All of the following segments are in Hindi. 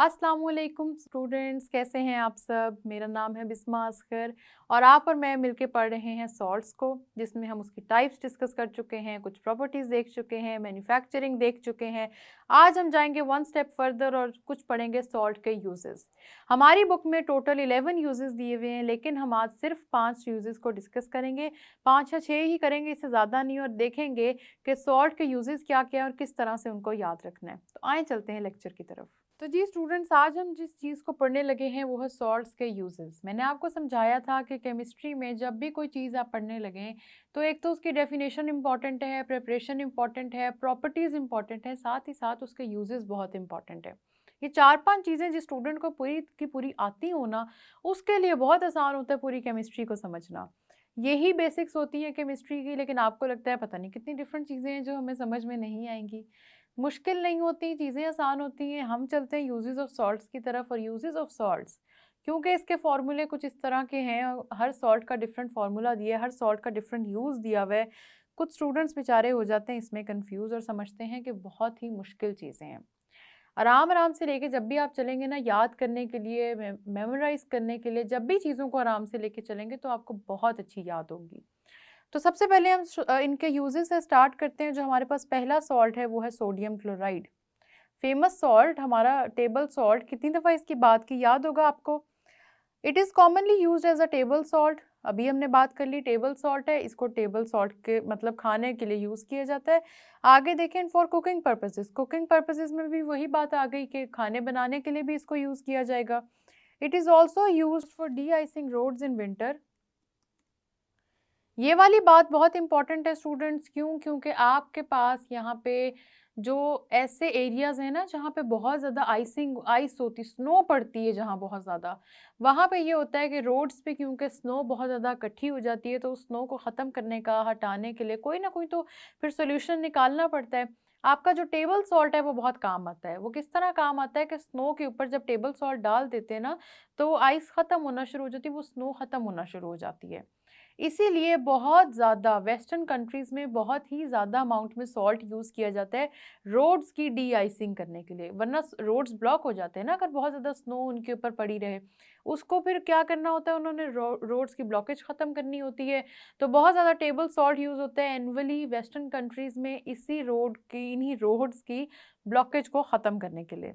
अस्सलामुअलैकुम स्टूडेंट्स, कैसे हैं आप सब। मेरा नाम है बिस्मा असगर और आप और मैं मिलके पढ़ रहे हैं सॉल्ट्स को, जिसमें हम उसकी टाइप्स डिस्कस कर चुके हैं, कुछ प्रॉपर्टीज़ देख चुके हैं, मैन्युफैक्चरिंग देख चुके हैं। आज हम जाएंगे वन स्टेप फर्दर और कुछ पढ़ेंगे सॉल्ट के यूजेस। हमारी बुक में टोटल 11 यूजेस दिए हुए हैं, लेकिन हम आज सिर्फ 5 यूजेस को डिस्कस करेंगे। 5 या 6 ही करेंगे, इससे ज़्यादा नहीं, और देखेंगे कि सॉल्ट के यूजेस क्या क्या है और किस तरह से उनको याद रखना है। तो आए चलते हैं लेक्चर की तरफ। तो जी स्टूडेंट्स, आज हम जिस चीज़ को पढ़ने लगे हैं वो है सॉल्ट्स के यूजेस। मैंने आपको समझाया था कि केमिस्ट्री में जब भी कोई चीज़ आप पढ़ने लगें तो एक तो उसकी डेफिनेशन इंपॉर्टेंट है, प्रिपरेशन इंपॉर्टेंट है, प्रॉपर्टीज़ इंपॉर्टेंट है, साथ ही साथ उसके यूजेस बहुत इंपॉर्टेंट है। ये 4-5 चीज़ें जिस स्टूडेंट को पूरी की पूरी आती हो ना, उसके लिए बहुत आसान होता है पूरी केमिस्ट्री को समझना। यही बेसिक्स होती है केमिस्ट्री की, लेकिन आपको लगता है पता नहीं कितनी डिफरेंट चीज़ें हैं जो हमें समझ में नहीं आएंगी। मुश्किल नहीं होती, चीज़ें आसान होती हैं। हम चलते हैं यूजेस ऑफ सॉल्ट्स की तरफ। और यूजेस ऑफ सॉल्ट्स, क्योंकि इसके फार्मूले कुछ इस तरह के हैं, हर सॉल्ट का डिफरेंट फार्मूला दिया है, हर सॉल्ट का डिफरेंट यूज़ दिया हुआ है। कुछ स्टूडेंट्स बेचारे हो जाते हैं इसमें कंफ्यूज और समझते हैं कि बहुत ही मुश्किल चीज़ें हैं। आराम आराम से लेके जब भी आप चलेंगे ना, याद करने के लिए, मेमोराइज करने के लिए, जब भी चीज़ों को आराम से लेके चलेंगे तो आपको बहुत अच्छी याद होगी। तो सबसे पहले हम इनके यूजेस से स्टार्ट करते हैं। जो हमारे पास पहला सॉल्ट है वो है सोडियम क्लोराइड। फेमस सॉल्ट, हमारा टेबल सॉल्ट। कितनी दफ़ा इसकी बात की, याद होगा आपको। It is commonly used as a table salt. अभी हमने बात कर ली टेबल सॉल्ट है, इसको टेबल सॉल्ट के मतलब खाने के लिए यूज़ किया जाता है। आगे देखें, for cooking purposes, cooking purposes में भी वही बात आ गई कि खाने बनाने के लिए भी इसको यूज़ किया जाएगा। It is also use for deicing roads in winter. ये वाली बात बहुत इंपॉर्टेंट है स्टूडेंट्स। क्यों? क्योंकि आपके पास यहाँ पे जो ऐसे एरियाज हैं ना जहाँ पे बहुत ज़्यादा आइस होती, स्नो पड़ती है, जहाँ बहुत ज़्यादा, वहाँ पे ये होता है कि रोड्स पे क्योंकि स्नो बहुत ज़्यादा इकट्ठी हो जाती है, तो उस स्नो को ख़त्म करने का, हटाने के लिए कोई ना कोई तो फिर सोल्यूशन निकालना पड़ता है। आपका जो टेबल सॉल्ट है वो बहुत काम आता है। वो किस तरह काम आता है कि स्नो के ऊपर जब टेबल सॉल्ट डाल देते हैं ना, तो आइस ख़त्म होना शुरू हो जाती है, वो स्नो ख़त्म होना शुरू हो जाती है। इसीलिए बहुत ज़्यादा वेस्टर्न कंट्रीज़ में बहुत ही ज़्यादा अमाउंट में सॉल्ट यूज़ किया जाता है रोड्स की डी आइसिंग करने के लिए। वरना रोड्स ब्लॉक हो जाते हैं ना, अगर बहुत ज़्यादा स्नो उनके ऊपर पड़ी रहे। उसको फिर क्या करना होता है, उन्होंने रोड्स की ब्लॉकेज ख़त्म करनी होती है। तो बहुत ज़्यादा टेबल सॉल्ट यूज़ होता है एनुअली वेस्टर्न कंट्रीज़ में, इसी रोड की, इन्हीं रोड्स की ब्लॉकेज को ख़त्म करने के लिए।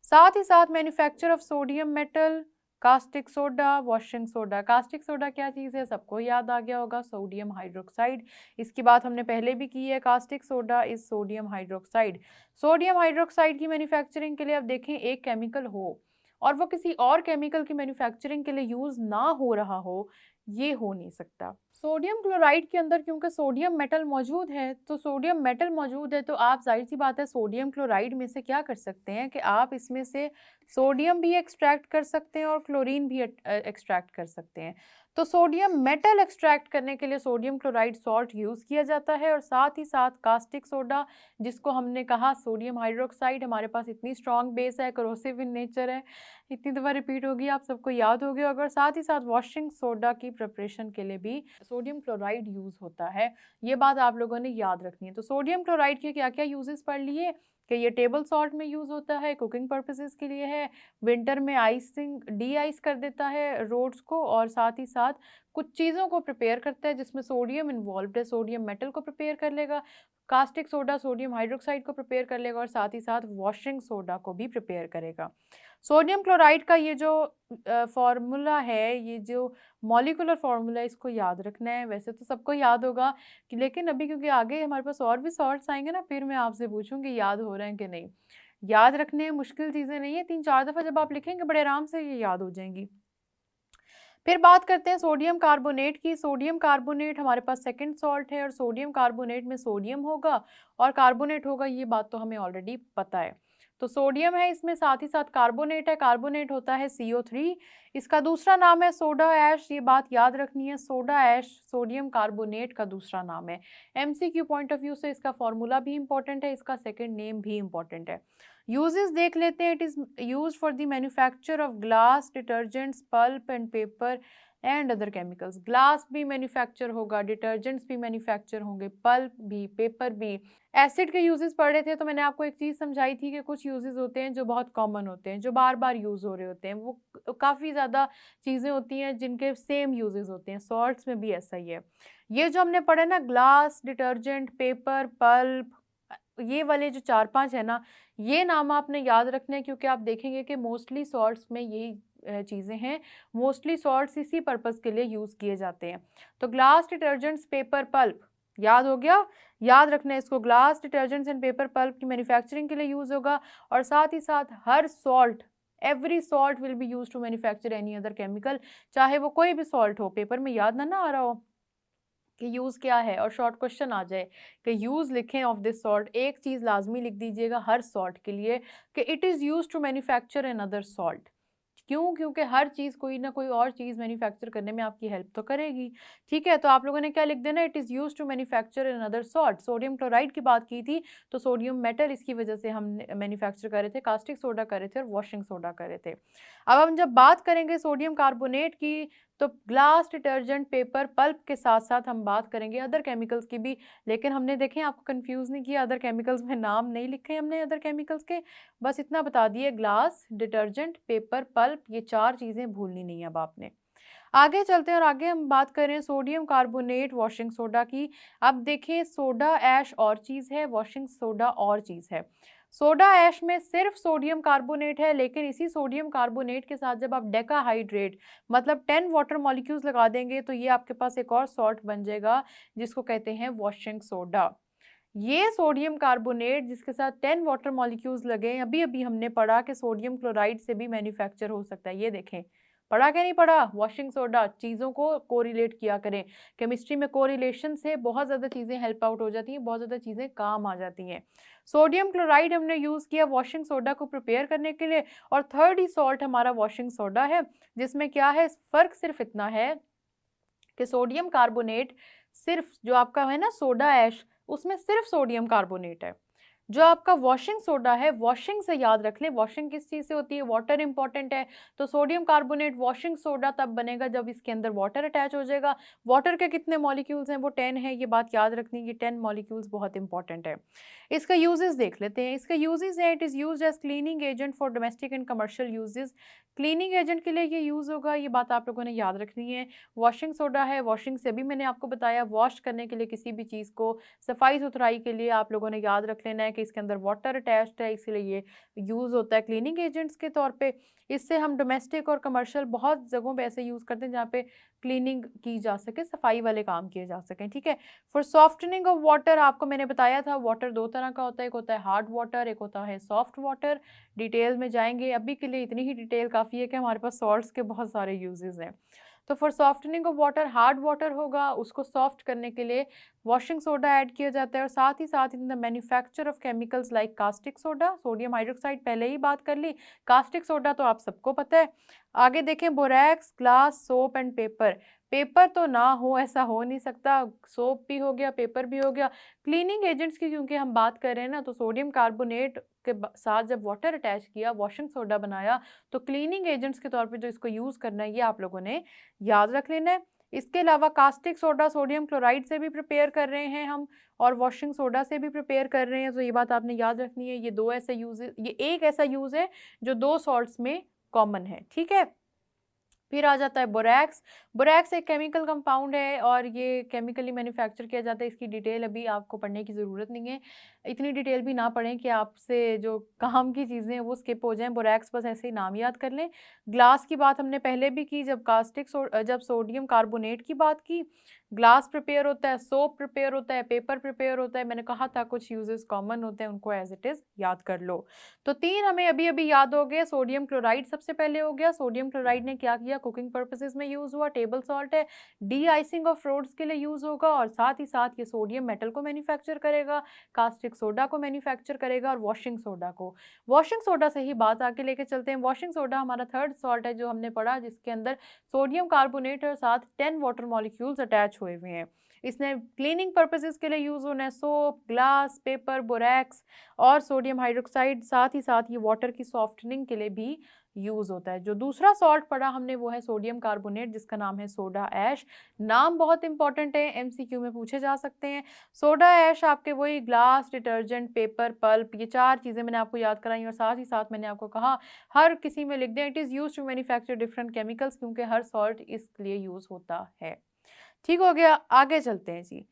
साथ ही साथ manufacture of sodium metal, caustic soda, washing soda. Caustic soda क्या चीज़ है, सबको याद आ गया होगा, सोडियम हाइड्रोक्साइड। इसकी बात हमने पहले भी की है। Caustic soda is sodium hydroxide. Sodium hydroxide की मैन्युफैक्चरिंग के लिए अब देखें, एक केमिकल हो और वो किसी और केमिकल की मैन्युफैक्चरिंग के लिए यूज़ ना हो रहा हो, ये हो नहीं सकता। सोडियम क्लोराइड के अंदर क्योंकि सोडियम मेटल मौजूद है, तो सोडियम मेटल मौजूद है तो आप जाहिर सी बात है सोडियम क्लोराइड में से क्या कर सकते हैं कि आप इसमें से सोडियम भी एक्सट्रैक्ट कर सकते हैं और क्लोरीन भी एक्सट्रैक्ट कर सकते हैं। तो सोडियम मेटल एक्सट्रैक्ट करने के लिए सोडियम क्लोराइड सॉल्ट यूज़ किया जाता है। और साथ ही साथ कास्टिक सोडा, जिसको हमने कहा सोडियम हाइड्रोक्साइड, हमारे पास इतनी स्ट्रॉन्ग बेस है, करोसिव इन नेचर है, इतनी दफ़ा रिपीट होगी, आप सबको याद हो गया। अगर साथ ही साथ वॉशिंग सोडा की प्रिपरेशन के लिए भी सोडियम क्लोराइड यूज़ होता है। ये बात आप लोगों ने याद रखनी है। तो सोडियम क्लोराइड के क्या क्या यूजेस पढ़ लिए कि ये टेबल सॉल्ट में यूज़ होता है, कुकिंग पर्पसेस के लिए है, विंटर में आइसिंग, डी आइस कर देता है रोड्स को, और साथ ही साथ कुछ चीज़ों को प्रिपेयर करता है जिसमें सोडियम इन्वॉल्व है, सोडियम मेटल को प्रिपेयर कर लेगा, कास्टिक सोडा सोडियम हाइड्रोक्साइड को प्रिपेयर कर लेगा, और साथ ही साथ वॉशिंग सोडा को भी प्रिपेयर करेगा। सोडियम क्लोराइड का ये जो फॉर्मूला है, ये जो मॉलिक्यूलर फार्मूला, इसको याद रखना है। वैसे तो सबको याद होगा कि, लेकिन अभी क्योंकि आगे हमारे पास और भी सॉल्ट्स आएंगे ना, फिर मैं आपसे पूछूंगी याद हो रहे हैं कि नहीं। याद रखने मुश्किल चीज़ें नहीं है, 3-4 दफ़ा जब आप लिखेंगे बड़े आराम से ये याद हो जाएंगी। फिर बात करते हैं सोडियम कार्बोनेट की। सोडियम कार्बोनेट हमारे पास सेकंड सॉल्ट है, और सोडियम कार्बोनेट में सोडियम होगा और कार्बोनेट होगा, ये बात तो हमें ऑलरेडी पता है। तो सोडियम है इसमें, साथ ही साथ कार्बोनेट है। कार्बोनेट होता है CO3। इसका दूसरा नाम है सोडा ऐश, ये बात याद रखनी है। सोडा ऐश सोडियम कार्बोनेट का दूसरा नाम है। MCQ पॉइंट ऑफ व्यू से इसका फॉर्मूला भी इंपॉर्टेंट है, इसका सेकेंड नेम भी इंपॉर्टेंट है। यूजेस देख लेते हैं। It is use for the manufacture of glass, detergents, pulp and paper, and other chemicals. Glass भी मैन्युफैक्चर होगा, डिटर्जेंट्स भी मैन्युफैक्चर होंगे, पल्प भी, पेपर भी। एसिड के यूजेस पढ़े थे तो मैंने आपको एक चीज़ समझाई थी कि कुछ यूजेस होते हैं जो बहुत कॉमन होते हैं, जो बार बार यूज़ हो रहे होते हैं, वो काफ़ी ज़्यादा चीज़ें होती हैं जिनके सेम यूजेस होते हैं। सॉल्ट्स में भी ऐसा ही है। ये जो हमने पढ़े ना, ग्लास, डिटर्जेंट, पेपर, पल्प, ये वाले जो 4-5 है ना, ये नाम आपने याद रखने हैं, क्योंकि आप देखेंगे कि मोस्टली सॉल्ट्स में यही चीज़ें हैं। मोस्टली सॉल्ट्स इसी पर्पस के लिए यूज़ किए जाते हैं। तो ग्लास, डिटर्जेंट्स, पेपर, पल्प याद हो गया। याद रखना है इसको, glass, detergents and paper pulp की मैन्युफैक्चरिंग के लिए यूज़ होगा। और साथ ही साथ हर salt, every salt will be used to manufacture any other chemical, चाहे वो कोई भी सॉल्ट हो। पेपर में याद ना आ रहा हो कि यूज़ क्या है और शॉर्ट क्वेश्चन आ जाए कि यूज़ लिखें ऑफ दिस सॉल्ट, एक चीज़ लाजमी लिख दीजिएगा हर सॉल्ट के लिए कि it is used to manufacture another salt. क्यों? क्योंकि हर चीज़ कोई ना कोई और चीज़ मैन्युफैक्चर करने में आपकी हेल्प तो करेगी। ठीक है, तो आप लोगों ने क्या लिख देना, it is used to manufacture another salt. Sodium chloride की बात की थी, तो सोडियम मेटल इसकी वजह से हम मैन्युफैक्चर कर रहे थे, कास्टिक सोडा कर रहे थे और वॉशिंग सोडा कर रहे थे। अब हम जब बात करेंगे सोडियम कार्बोनेट की, तो ग्लास, डिटर्जेंट, पेपर, पल्प के साथ-साथ हम बात करेंगे अदर केमिकल्स की भी। लेकिन हमने देखें आपको कंफ्यूज नहीं किया, अदर केमिकल्स में नाम नहीं लिखे हमने अदर केमिकल्स के, बस इतना बता दिए ग्लास, डिटर्जेंट, पेपर, पल्प, ये 4 चीज़ें भूलनी नहीं है अब आपने। आगे चलते हैं और आगे हम बात कर रहे हैं सोडियम कार्बोनेट वॉशिंग सोडा की। अब देखिए, सोडा ऐश और चीज़ है, वॉशिंग सोडा और चीज़ है। सोडा ऐश में सिर्फ सोडियम कार्बोनेट है, लेकिन इसी सोडियम कार्बोनेट के साथ जब आप डेकाहाइड्रेट मतलब 10 वाटर मॉलिक्यूल्स लगा देंगे तो ये आपके पास एक और सॉल्ट बन जाएगा जिसको कहते हैं वॉशिंग सोडा। ये सोडियम कार्बोनेट जिसके साथ 10 वाटर मॉलिक्यूल्स लगे, अभी अभी हमने पढ़ा कि सोडियम क्लोराइड से भी मैन्युफैक्चर हो सकता है। ये देखें, पढ़ा क्या नहीं पढ़ा? Washing soda. चीज़ों को कोरिलेट किया करें। केमिस्ट्री में कोरिलेशन से बहुत ज़्यादा चीज़ें हेल्प आउट हो जाती हैं, बहुत ज़्यादा चीज़ें काम आ जाती हैं। सोडियम क्लोराइड हमने यूज़ किया वॉशिंग सोडा को प्रिपेयर करने के लिए, और थर्ड ही सॉल्ट हमारा वॉशिंग सोडा है, जिसमें क्या है, फ़र्क सिर्फ इतना है कि सोडियम कार्बोनेट सिर्फ जो आपका है ना सोडा ऐश, उसमें सिर्फ सोडियम कार्बोनेट है। जो आपका वॉशिंग सोडा है, वॉशिंग से याद रख लें, वॉशिंग किस चीज़ से होती है, वाटर इंपॉर्टेंट है, तो सोडियम कार्बोनेट वॉशिंग सोडा तब बनेगा जब इसके अंदर वाटर अटैच हो जाएगा। वाटर के कितने मॉलिक्यूल्स हैं, वो 10 है, ये बात याद रखनी है, ये 10 मॉलिक्यूल्स बहुत इंपॉर्टेंट है। इसका यूजेस देख लेते हैं। इसका यूजेस है, it is used as cleaning agent for domestic and commercial uses. Cleaning agent के लिए ये यूज़ होगा, ये बात आप लोगों ने याद रखनी है। वॉशिंग सोडा है, वॉशिंग से भी मैंने आपको बताया, वॉश करने के लिए किसी भी चीज़ को, सफाई सुथराई के लिए आप लोगों ने याद रख लेना है कि इसके अंदर वाटर अटैच्ड है, इसलिए ये यूज़ होता है क्लीनिंग एजेंट्स के तौर पे। इससे हम डोमेस्टिक और कमर्शियल बहुत जगहों पे ऐसे यूज़ करते हैं जहाँ पे क्लीनिंग की जा सके, सफाई वाले काम किए जा सकें। ठीक है, फॉर सॉफ्टनिंग ऑफ वाटर आपको मैंने बताया था, वाटर 2 तरह का होता है, एक होता है हार्ड वाटर, एक होता है सॉफ्ट वाटर। डिटेल में जाएंगे, अभी के लिए इतनी ही डिटेल काफ़ी है कि हमारे पास सॉल्ट्स के बहुत सारे यूजेस हैं। तो for softening of water hard water होगा, उसको सॉफ्ट करने के लिए वॉशिंग सोडा ऐड किया जाता है। और साथ ही साथ in the manufacture of chemicals like caustic soda, sodium hydroxide पहले ही बात कर ली, कास्टिक सोडा तो आप सबको पता है। आगे देखें, borax, glass, soap and paper. Paper तो ना हो ऐसा हो नहीं सकता, सोप भी हो गया, पेपर भी हो गया। क्लीनिंग एजेंट्स की क्योंकि हम बात कर रहे हैं ना, तो सोडियम कार्बोनेट के साथ जब वाटर अटैच किया, वॉशिंग सोडा बनाया, तो क्लीनिंग एजेंट्स के तौर पे जो इसको यूज़ करना है ये आप लोगों ने याद रख लेना है। इसके अलावा कास्टिक सोडा सोडियम क्लोराइड से भी प्रिपेयर कर रहे हैं हम, और वॉशिंग सोडा से भी प्रिपेयर कर रहे हैं, तो ये बात आपने याद रखनी है। ये दो ऐसे यूज, ये एक ऐसा यूज़ है जो 2 सॉल्ट्स में कॉमन है। ठीक है, फिर आ जाता है बोरैक्स। बोरैक्स एक केमिकल कंपाउंड है और ये केमिकली मैन्युफैक्चर किया जाता है। इसकी डिटेल अभी आपको पढ़ने की ज़रूरत नहीं है, इतनी डिटेल भी ना पढ़ें कि आपसे जो काम की चीज़ें हैं वो स्किप हो जाएं। बोरैक्स बस ऐसे ही नाम याद कर लें। ग्लास की बात हमने पहले भी की, जब सोडियम कार्बोनेट की बात की। ग्लास प्रिपेयर होता है, सोप प्रिपेयर होता है, पेपर प्रिपेयर होता है। मैंने कहा था कुछ यूजेस कॉमन होते हैं, उनको एज इट इज़ याद कर लो। तो 3 हमें अभी अभी याद हो गए। सोडियम क्लोराइड सबसे पहले हो गया। सोडियम क्लोराइड ने क्या किया, कुकिंग पर्पसेस में यूज़ हुआ, टेबल सॉल्ट है, डी आइसिंग ऑफ रोड्स के लिए यूज़ होगा, और साथ ही साथ ये सोडियम मेटल को मैन्युफैक्चर करेगा, कास्टिक सोडा को मैन्युफैक्चर करेगा, और वॉशिंग सोडा को। वॉशिंग सोडा से ही बात आगे लेके चलते हैं। वॉशिंग सोडा हमारा थर्ड सॉल्ट है जो हमने पढ़ा, जिसके अंदर सोडियम कार्बोनेट और साथ 10 वाटर मॉलिक्यूल्स अटैच हुए हुए हैं। इसने क्लीनिंग पर्पसेस के लिए यूज़ होना है, सोप, ग्लास, पेपर, बोरैक्स और सोडियम हाइड्रोक्साइड, साथ ही साथ ये वाटर की सॉफ्टनिंग के लिए भी यूज़ होता है। जो दूसरा सॉल्ट पढ़ा हमने वो है सोडियम कार्बोनेट, जिसका नाम है सोडा ऐश। नाम बहुत इंपॉर्टेंट है, एमसीक्यू में पूछे जा सकते हैं। सोडा ऐश आपके वही ग्लास, डिटर्जेंट, पेपर, पल्प, ये 4 चीज़ें मैंने आपको याद कराई और साथ ही साथ मैंने आपको कहा हर किसी में लिख दें it is used to manufacture different chemicals, क्योंकि हर सॉल्ट इसके लिए यूज़ होता है। ठीक हो गया, आगे चलते हैं जी।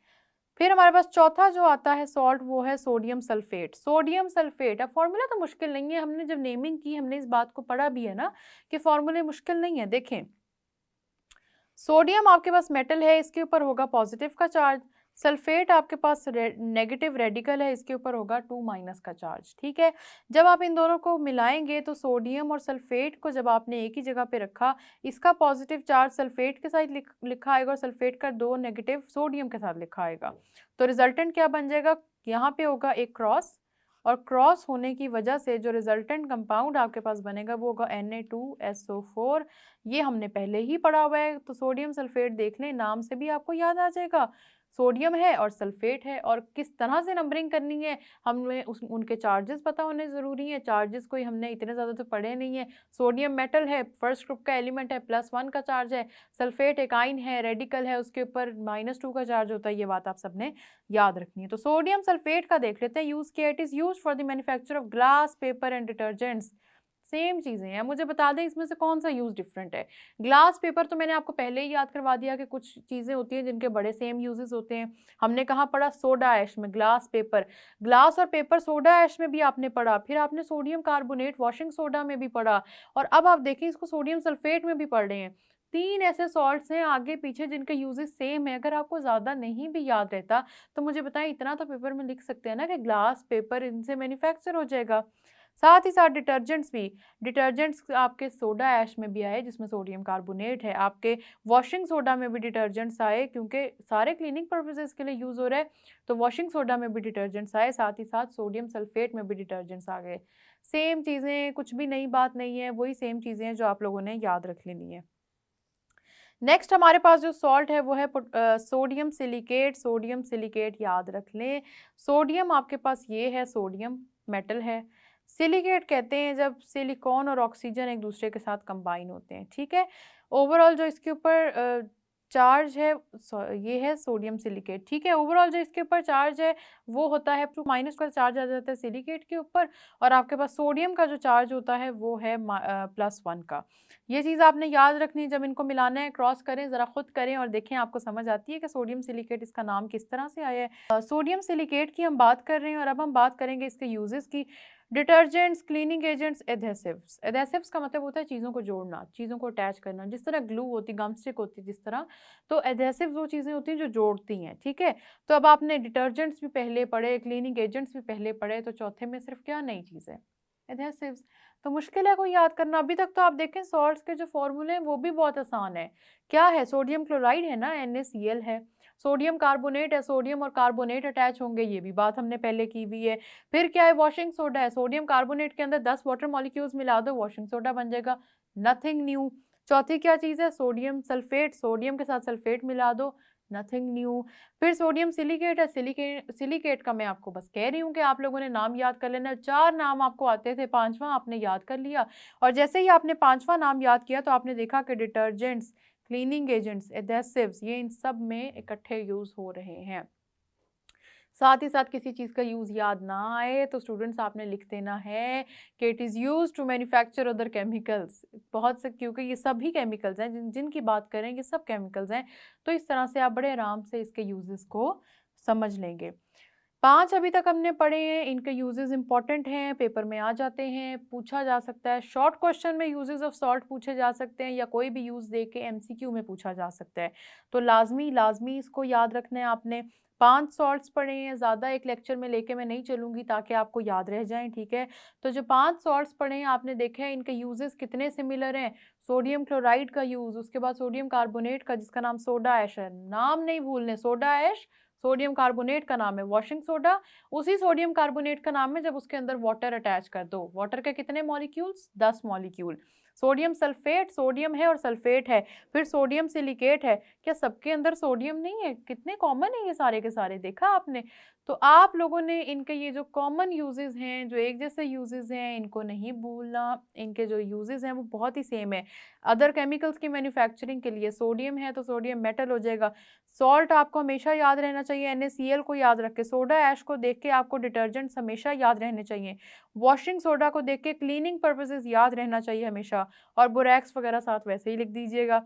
फिर हमारे पास चौथा जो आता है सॉल्ट वो है सोडियम सल्फेट। सोडियम सल्फेट, अब फॉर्मूला तो मुश्किल नहीं है, हमने जब नेमिंग की हमने इस बात को पढ़ा भी है ना कि फॉर्मूले मुश्किल नहीं है। देखें, सोडियम आपके पास मेटल है, इसके ऊपर होगा पॉजिटिव का चार्ज। सल्फेट आपके पास नेगेटिव रेडिकल है, इसके ऊपर होगा 2 माइनस का चार्ज। ठीक है, जब आप इन दोनों को मिलाएंगे तो सोडियम और सल्फेट को जब आपने एक ही जगह पे रखा, इसका पॉजिटिव चार्ज सल्फेट के साथ लिखा आएगा और सल्फेट का 2 नेगेटिव सोडियम के साथ लिखा आएगा। तो रिजल्टेंट क्या बन जाएगा, यहाँ पे होगा एक क्रॉस, और क्रॉस होने की वजह से जो रिजल्टेंट कंपाउंड आपके पास बनेगा वो होगा Na2SO4। ये हमने पहले ही पढ़ा हुआ है, तो सोडियम सल्फेट देख लें, नाम से भी आपको याद आ जाएगा। सोडियम है और सल्फेट है, और किस तरह से नंबरिंग करनी है हमें उनके चार्जेस पता होने ज़रूरी है। चार्जेस कोई हमने इतने ज़्यादा तो पढ़े नहीं है। सोडियम मेटल है, फर्स्ट ग्रुप का एलिमेंट है, +1 का चार्ज है। सल्फेट एक आइन है, रेडिकल है, उसके ऊपर -2 का चार्ज होता है। ये बात आप सबने याद रखनी है। तो सोडियम सल्फेट का देख लेते हैं यूज़ किया। It is used for the manufacture of glass, paper and detergents. Same चीज़ें हैं। मुझे बता दें इसमें से कौन सा यूज़ डिफरेंट है। ग्लास पेपर तो मैंने आपको पहले ही याद करवा दिया कि कुछ चीज़ें होती हैं जिनके बड़े सेम यूजेस होते हैं। हमने कहाँ पढ़ा, सोडा ऐश में ग्लास पेपर, ग्लास और पेपर सोडा ऐश में भी आपने पढ़ा, फिर आपने सोडियम कार्बोनेट वॉशिंग सोडा में भी पढ़ा, और अब आप देखें इसको सोडियम सल्फेट में भी पढ़ रहे हैं। 3 ऐसे सॉल्ट्स हैं आगे पीछे जिनके यूजेस सेम है। अगर आपको ज़्यादा नहीं भी याद रहता तो मुझे बताएं, इतना तो पेपर में लिख सकते हैं ना कि ग्लास पेपर इनसे मैन्युफैक्चर हो जाएगा। साथ ही साथ डिटर्जेंट्स भी, डिटर्जेंट्स आपके सोडा ऐश में भी आए जिसमें सोडियम कार्बोनेट है, आपके वॉशिंग सोडा में भी डिटर्जेंट्स आए क्योंकि सारे क्लीनिंग पर्पसेस के लिए यूज़ हो रहा है, तो वॉशिंग सोडा में भी डिटर्जेंट्स आए, साथ ही साथ सोडियम सल्फेट में भी डिटर्जेंट्स आ गए। सेम चीज़ें, कुछ भी नई बात नहीं है, वही सेम चीज़ें हैं जो आप लोगों ने याद रख लेनी है। नेक्स्ट हमारे पास जो सॉल्ट है वो है सोडियम सिलिकेट। सोडियम सिलिकेट याद रख लें, सोडियम आपके पास ये है, सोडियम मेटल है। सिलिकेट कहते हैं जब सिलिकॉन और ऑक्सीजन एक दूसरे के साथ कंबाइन होते हैं। ठीक है, ओवरऑल जो इसके ऊपर चार्ज है ये है सोडियम सिलिकेट। ठीक है, ओवरऑल जो इसके ऊपर चार्ज है वो होता है माइनस का चार्ज आ जाता है सिलिकेट के ऊपर, और आपके पास सोडियम का जो चार्ज होता है वो है +1 का। ये चीज़ आपने याद रखनी है। जब इनको मिलाना है, क्रॉस करें, ज़रा खुद करें और देखें आपको समझ आती है कि सोडियम सिलिकेट इसका नाम किस तरह से आया है। सोडियम सिलिकेट की हम बात कर रहे हैं और अब हम बात करेंगे इसके यूजेस की। Detergents, cleaning agents, adhesives. Adhesives का मतलब होता है चीज़ों को जोड़ना, चीज़ों को अटैच करना, जिस तरह ग्लू होती, गम स्टिक होती है जिस तरह, तो एडेसिव्स वो चीज़ें होती हैं जो जोड़ती हैं। ठीक है, तो अब आपने डिटर्जेंट्स भी पहले पढ़े, क्लीनिंग एजेंट्स भी पहले पढ़े, तो चौथे में सिर्फ क्या नई चीज़ है, एडेसिव्स। तो मुश्किल है कोई याद करना। अभी तक तो आप देखें सॉल्ट्स के जो फॉर्मूले हैं वो भी बहुत आसान है। क्या है, सोडियम क्लोराइड है ना, NaCl है। सोडियम कार्बोनेट है, सोडियम और कार्बोनेट अटैच होंगे, ये भी बात हमने पहले की हुई है। फिर क्या है, वॉशिंग सोडा है, सोडियम कार्बोनेट के अंदर 10 वाटर मॉलिक्यूल्स मिला दो, वॉशिंग सोडा बन जाएगा, नथिंग न्यू। चौथी क्या चीज़ है, सोडियम सल्फेट, सोडियम के साथ सल्फेट मिला दो, नथिंग न्यू। फिर सोडियम सिलिकेट है, सिलिकेट का मैं आपको बस कह रही हूँ कि आप लोगों ने नाम याद कर लेना। 4 नाम आपको आते थे, 5वां आपने याद कर लिया, और जैसे ही आपने 5वां नाम याद किया तो आपने देखा कि डिटर्जेंट्स, क्लीनिंग एजेंट्स, एडेसिव्स, ये इन सब में इकट्ठे यूज़ हो रहे हैं। साथ ही साथ किसी चीज़ का यूज़ याद ना आए तो स्टूडेंट्स आपने लिख देना है कि it is used to manufacture other chemicals. बहुत से, क्योंकि ये सभी केमिकल्स हैं जिनकी बात करें, ये सब केमिकल्स हैं, तो इस तरह से आप बड़े आराम से इसके यूजेस को समझ लेंगे। 5 अभी तक हमने पढ़े हैं, इनके यूजेस इंपॉर्टेंट हैं, पेपर में आ जाते हैं, पूछा जा सकता है। शॉर्ट क्वेश्चन में यूजेस ऑफ सॉल्ट पूछे जा सकते हैं, या कोई भी यूज़ दे के MCQ में पूछा जा सकता है। तो लाजमी इसको याद रखना है आपने। 5 सॉल्ट्स पढ़े हैं, ज़्यादा एक लेक्चर में लेके मैं नहीं चलूँगी ताकि आपको याद रह जाएँ। ठीक है, तो जो 5 सॉल्ट्स पढ़े हैं आपने देखे हैं, इनके यूजेस कितने सिमिलर हैं। सोडियम क्लोराइड का यूज़, उसके बाद सोडियम कार्बोनेट का जिसका नाम सोडा ऐश है, नाम नहीं भूलने, सोडा ऐश। सोडियम कार्बोनेट का नाम है वॉशिंग सोडा, उसी सोडियम कार्बोनेट का नाम है जब उसके अंदर वाटर अटैच कर दो। वाटर के कितने molecules, 10 molecule. Sodium sulphate, sodium है और सल्फेट है, फिर सोडियम सिलिकेट है। क्या सबके अंदर सोडियम नहीं है? कितने कॉमन है ये सारे के सारे, देखा आपने? तो आप लोगों ने इनके ये जो कॉमन यूजेस हैं, जो एक जैसे यूजेस हैं, इनको नहीं भूलना। इनके जो यूजेस हैं वो बहुत ही सेम है। अदर केमिकल्स की मैन्युफैक्चरिंग के लिए सोडियम है तो सोडियम मेटल हो जाएगा। सॉल्ट आपको हमेशा याद रहना चाहिए, NaCl को याद रख के। सोडा ऐश को देख के आपको डिटर्जेंट्स हमेशा याद रहने चाहिए। वॉशिंग सोडा को देख के क्लीनिंग पर्पसेस याद रहना चाहिए हमेशा, और बोरैक्स वगैरह साथ वैसे ही लिख दीजिएगा।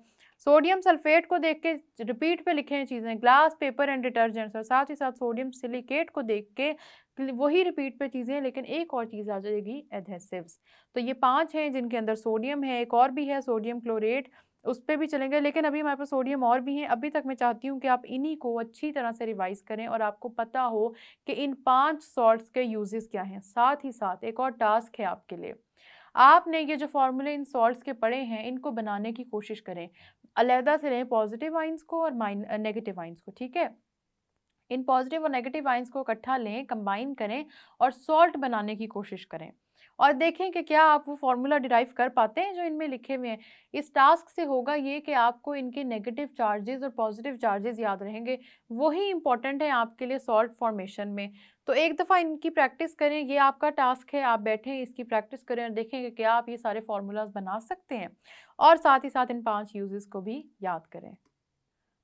सोडियम सल्फेट को देख के रिपीट पे लिखे हैं चीज़ें, ग्लास, पेपर एंड डिटर्जेंट्स, और साथ ही साथ सोडियम सिलिकेट को देख के वही रिपीट पे चीज़ें, लेकिन एक और चीज़ आ जाएगी, एडहेसिव्स। तो ये 5 हैं जिनके अंदर सोडियम है। एक और भी है सोडियम क्लोरेट, उस पे भी चलेंगे, लेकिन अभी हमारे पास सोडियम और भी हैं। अभी तक मैं चाहती हूँ कि आप इन्हीं को अच्छी तरह से रिवाइज़ करें और आपको पता हो कि इन 5 सॉल्ट्स के यूजेस क्या हैं। साथ ही साथ एक और टास्क है आपके लिए, आपने ये जो फॉर्मूले इन सॉल्ट्स के पढ़े हैं, इनको बनाने की कोशिश करें। अलहदा से लें पॉजिटिव आइंस को और नेगेटिव आइंस को, ठीक है? इन पॉजिटिव और नेगेटिव आइंस को इकट्ठा लें, कंबाइन करें और सॉल्ट बनाने की कोशिश करें, और देखें कि क्या आप वो फार्मूला डिराइव कर पाते हैं जो इनमें लिखे हुए हैं। इस टास्क से होगा ये कि आपको इनके नेगेटिव चार्जेस और पॉजिटिव चार्जेस याद रहेंगे, वही इंपॉर्टेंट है आपके लिए सॉल्ट फॉर्मेशन में। तो एक दफ़ा इनकी प्रैक्टिस करें, ये आपका टास्क है, आप बैठें इसकी प्रैक्टिस करें और देखें कि क्या आप ये सारे फार्मूलाज बना सकते हैं, और साथ ही साथ इन 5 यूजेस को भी याद करें।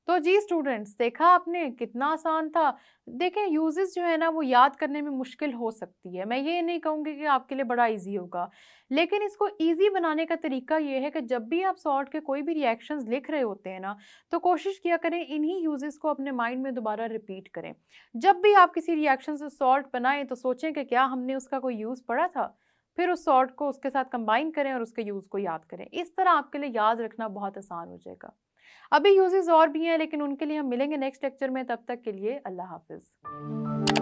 तो जी स्टूडेंट्स, देखा आपने कितना आसान था। देखें यूजेस जो है ना वो याद करने में मुश्किल हो सकती है, मैं ये नहीं कहूँगी कि आपके लिए बड़ा इजी होगा, लेकिन इसको इजी बनाने का तरीका ये है कि जब भी आप सॉल्ट के कोई भी रिएक्शंस लिख रहे होते हैं ना, तो कोशिश किया करें इन्हीं यूजेस को अपने माइंड में दोबारा रिपीट करें। जब भी आप किसी रिएक्शन से सॉल्ट बनाएं तो सोचें कि क्या हमने उसका कोई यूज़ पढ़ा था, फिर उस सॉल्ट को उसके साथ कंबाइन करें और उसके यूज़ को याद करें। इस तरह आपके लिए याद रखना बहुत आसान हो जाएगा। अभी यूजेस और भी हैं, लेकिन उनके लिए हम मिलेंगे नेक्स्ट लेक्चर में। तब तक के लिए अल्लाह हाफिज़।